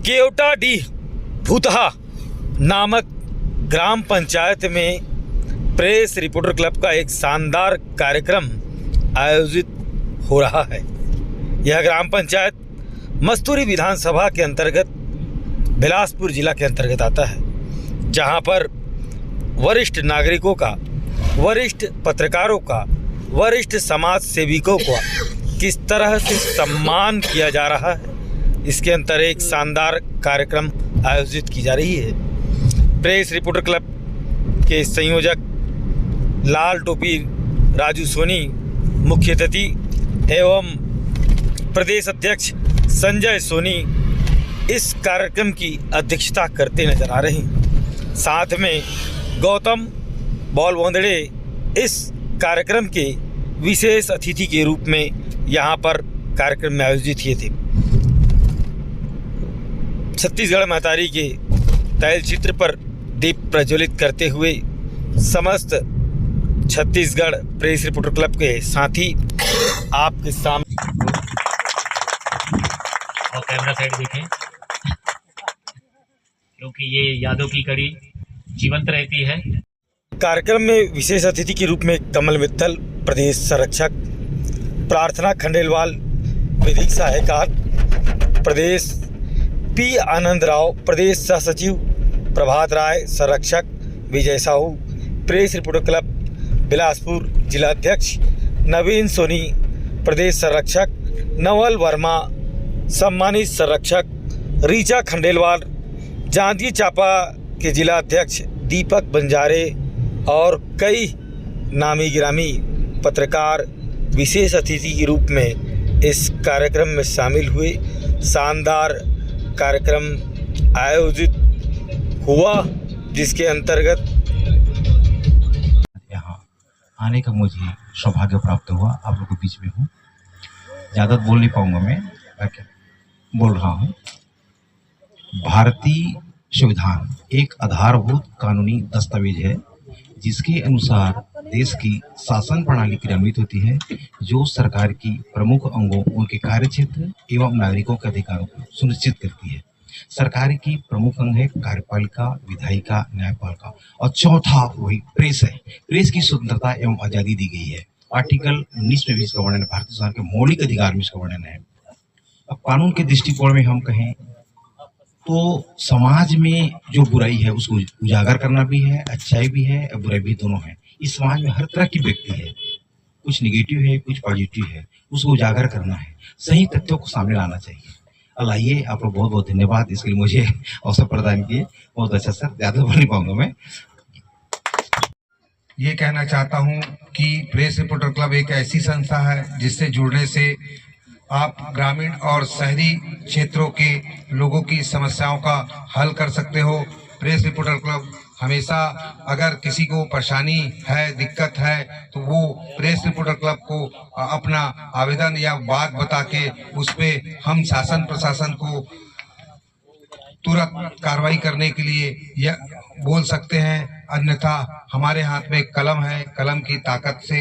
केवटाडीह भूतहा नामक ग्राम पंचायत में press reporter club का एक शानदार कार्यक्रम आयोजित हो रहा है। यह ग्राम पंचायत मस्तूरी विधानसभा के अंतर्गत बिलासपुर जिला के अंतर्गत आता है, जहां पर वरिष्ठ नागरिकों का, वरिष्ठ पत्रकारों का, वरिष्ठ समाज सेविकों का किस तरह से सम्मान किया जा रहा है, इसके अंतर एक शानदार कार्यक्रम आयोजित की जा रही है। प्रेस रिपोर्टर क्लब के संयोजक लाल टोपी राजू सोनी, मुख्य अतिथि एवं प्रदेश अध्यक्ष संजय सोनी इस कार्यक्रम की अध्यक्षता करते नजर आ रहे हैं। साथ में गौतम बॉलवोंदड़े इस कार्यक्रम के विशेष अतिथि के रूप में यहाँ पर कार्यक्रम में आयोजित किए थे। छत्तीसगढ़ महतारी के तैलचित्र पर दीप प्रज्वलित करते हुए समस्त छत्तीसगढ़ प्रेस रिपोर्टर क्लब के साथी आपके सामने और कैमरा साइड देखें, क्योंकि ये यादों की कड़ी जीवंत रहती है। कार्यक्रम में विशेष अतिथि के रूप में कमल मित्तल प्रदेश संरक्षक, प्रार्थना खंडेलवाल विधिक सहायकार, प्रदेश पी आनंद राव प्रदेश सह सचिव, प्रभात राय संरक्षक, Vijay Sahu press reporter club Bilaspur जिलाध्यक्ष, नवीन सोनी प्रदेश संरक्षक, नवल वर्मा सम्मानित संरक्षक, रीचा खंडेलवाल जांजगीर चांपा के जिलाध्यक्ष, दीपक बंजारे और कई नामी गिरामी पत्रकार विशेष अतिथि के रूप में इस कार्यक्रम में शामिल हुए। शानदार कार्यक्रम आयोजित हुआ, जिसके अंतर्गत यहाँ आने का मुझे सौभाग्य प्राप्त हुआ। आप लोगों के बीच में हूँ, ज़्यादा बोल नहीं पाऊँगा, मैं बोल रहा हूँ। भारतीय संविधान एक आधारभूत कानूनी दस्तावेज है, जिसके अनुसार देश की शासन प्रणाली क्रियान्वित होती है, जो सरकार की प्रमुख अंगों, उनके कार्यक्षेत्र एवं नागरिकों के अधिकारों को सुनिश्चित करती है। सरकार की प्रमुख अंग है कार्यपालिका, विधायिका, न्यायपालिका, और चौथा वही प्रेस है। प्रेस की स्वतंत्रता एवं आज़ादी दी गई है। आर्टिकल 19 में भी इसका वर्णन है, भारतीय संविधान के मौलिक अधिकार में इसका वर्णन है। अब कानून के दृष्टिकोण में हम कहें तो समाज में जो बुराई है उसको उजागर करना भी है, अच्छाई भी है और बुराई भी, दोनों है। इस समाज में हर तरह की व्यक्ति है, कुछ निगेटिव है, कुछ पॉजिटिव है, उसको उजागर करना है, सही तथ्यों को सामने लाना चाहिए। आइए, आप लोग बहुत बहुत धन्यवाद इसके लिए मुझे अवसर प्रदान किए। बहुत अच्छा सर, ज़्यादा बोल नहीं पाऊंगा मैं। ये कहना चाहता हूँ कि प्रेस रिपोर्टर क्लब एक ऐसी संस्था है जिससे जुड़ने से आप ग्रामीण और शहरी क्षेत्रों के लोगों की समस्याओं का हल कर सकते हो। प्रेस रिपोर्टर क्लब हमेशा, अगर किसी को परेशानी है, दिक्कत है, तो वो प्रेस रिपोर्टर क्लब को अपना आवेदन या बात बता के उस पे हम शासन प्रशासन को तुरंत कार्रवाई करने के लिए यह बोल सकते हैं। अन्यथा हमारे हाथ में कलम है, कलम की ताकत से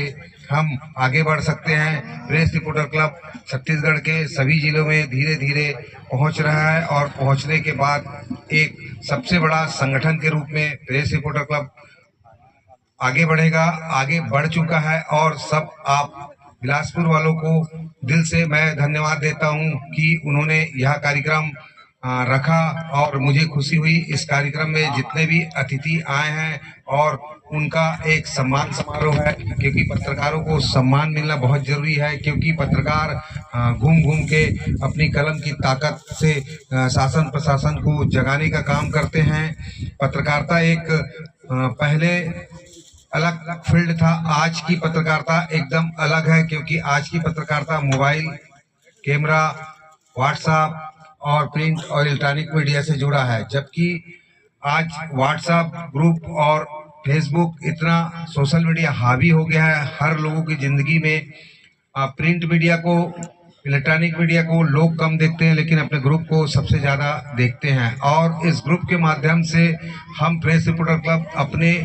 हम आगे बढ़ सकते हैं। प्रेस रिपोर्टर क्लब छत्तीसगढ़ के सभी जिलों में धीरे धीरे पहुंच रहा है और पहुंचने के बाद एक सबसे बड़ा संगठन के रूप में प्रेस रिपोर्टर क्लब आगे बढ़ेगा, आगे बढ़ चुका है। और सब आप बिलासपुर वालों को दिल से मैं धन्यवाद देता हूं कि उन्होंने यह कार्यक्रम रखा और मुझे खुशी हुई। इस कार्यक्रम में जितने भी अतिथि आए हैं और उनका एक सम्मान समारोह है, क्योंकि पत्रकारों को सम्मान मिलना बहुत जरूरी है, क्योंकि पत्रकार घूम घूम के अपनी कलम की ताकत से शासन प्रशासन को जगाने का काम करते हैं। पत्रकारिता एक पहले अलग फील्ड था, आज की पत्रकारिता एकदम अलग है, क्योंकि आज की पत्रकारिता मोबाइल, कैमरा, व्हाट्सएप और प्रिंट और इलेक्ट्रॉनिक मीडिया से जुड़ा है। जबकि आज व्हाट्सएप ग्रुप और फेसबुक, इतना सोशल मीडिया हावी हो गया है हर लोगों की जिंदगी में। प्रिंट मीडिया को, इलेक्ट्रॉनिक मीडिया को लोग कम देखते हैं, लेकिन अपने ग्रुप को सबसे ज़्यादा देखते हैं। और इस ग्रुप के माध्यम से हम प्रेस रिपोर्टर क्लब अपने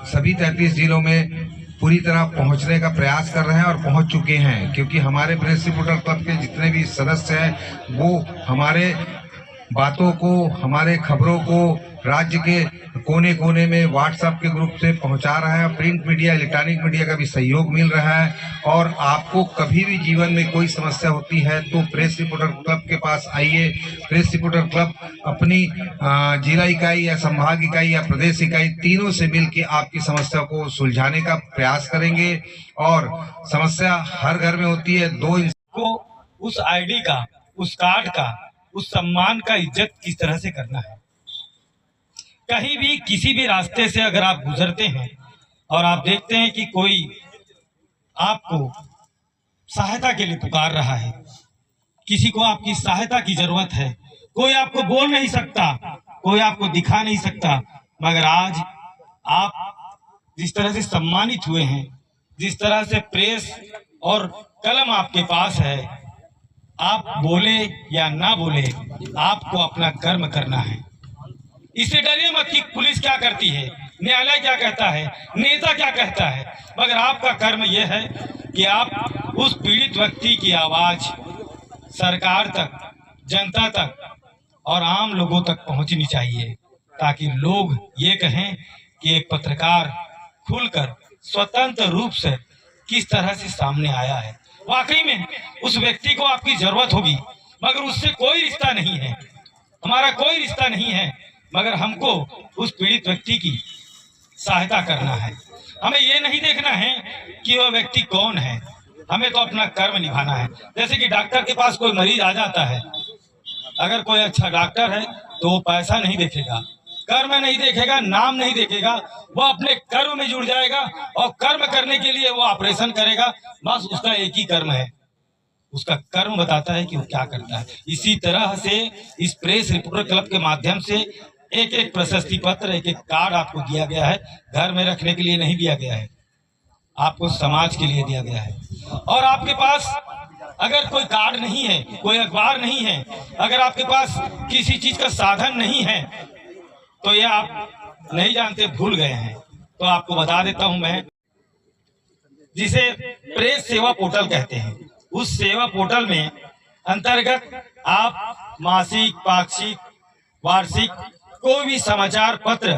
सभी 33 जिलों में पूरी तरह पहुंचने का प्रयास कर रहे हैं और पहुंच चुके हैं, क्योंकि हमारे प्रेस रिपोर्टर क्लब के जितने भी सदस्य हैं वो हमारे बातों को, हमारे खबरों को राज्य के कोने कोने में व्हाट्सएप के ग्रुप से पहुंचा रहे हैं। प्रिंट मीडिया, इलेक्ट्रॉनिक मीडिया का भी सहयोग मिल रहा है। और आपको कभी भी जीवन में कोई समस्या होती है तो प्रेस रिपोर्टर क्लब के पास आइए। प्रेस रिपोर्टर क्लब अपनी जिला इकाई या संभाग इकाई या प्रदेश इकाई तीनों से मिलकर आपकी समस्या को सुलझाने का प्रयास करेंगे। और समस्या हर घर में होती है। को उस आईडी का, उस कार्ड का, उस सम्मान का इज्जत किस तरह से करना है। कहीं भी किसी भी रास्ते से अगर आप गुजरते हैं और आप देखते हैं कि कोई आपको सहायता के लिए पुकार रहा है, किसी को आपकी सहायता की जरूरत है, कोई आपको बोल नहीं सकता, कोई आपको दिखा नहीं सकता, मगर आज आप जिस तरह से सम्मानित हुए हैं, जिस तरह से प्रेस और कलम आपके पास है, आप बोले या ना बोले, आपको अपना कर्म करना है। इससे डरिए मत कि पुलिस क्या करती है, न्यायालय क्या कहता है, नेता क्या कहता है, मगर आपका कर्म यह है कि आप उस पीड़ित व्यक्ति की आवाज सरकार तक, जनता तक और आम लोगों तक पहुंचनी चाहिए, ताकि लोग ये कहें कि एक पत्रकार खुलकर स्वतंत्र रूप से किस तरह से सामने आया है। वाकई में उस व्यक्ति को आपकी जरूरत होगी, मगर उससे कोई रिश्ता नहीं है, हमारा कोई रिश्ता नहीं है, मगर हमको उस पीड़ित व्यक्ति की सहायता करना है। हमें ये नहीं देखना है कि वह व्यक्ति कौन है, हमें तो अपना कर्म निभाना है। जैसे कि डॉक्टर के पास कोई मरीज आ जाता है, अगर कोई अच्छा डॉक्टर है तो वो पैसा नहीं देखेगा, कर्म नहीं देखेगा, नाम नहीं देखेगा, वो अपने कर्म में जुड़ जाएगा और कर्म करने के लिए वो ऑपरेशन करेगा। बस उसका एक ही कर्म है, उसका कर्म बताता है कि वो क्या करता है। इसी तरह से इस प्रेस रिपोर्टर क्लब के माध्यम से एक एक प्रशस्ति पत्र, एक एक कार्ड आपको दिया गया है। घर में रखने के लिए नहीं दिया गया है, आपको समाज के लिए दिया गया है। और आपके पास अगर कोई कार्ड नहीं है, कोई अखबार नहीं है, अगर आपके पास किसी चीज का साधन नहीं है, तो ये आप नहीं जानते, भूल गए हैं, तो आपको बता देता हूं मैं, जिसे प्रेस सेवा पोर्टल कहते हैं। उस सेवा पोर्टल में अंतर्गत आप मासिक, पाक्षिक, वार्षिक कोई भी समाचार पत्र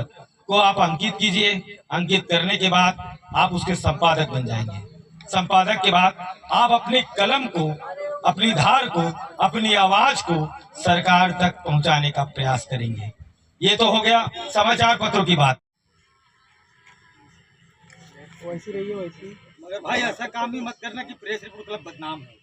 को आप अंकित कीजिए। अंकित करने के बाद आप उसके संपादक बन जाएंगे। संपादक के बाद आप अपने कलम को, अपनी धार को, अपनी आवाज को सरकार तक पहुंचाने का प्रयास करेंगे। ये तो हो गया समाचार पत्रों की बात। वैसी रहिए वैसी, मगर भाई ऐसा काम भी मत करना कि प्रेस रिपोर्टर क्लब बदनाम है।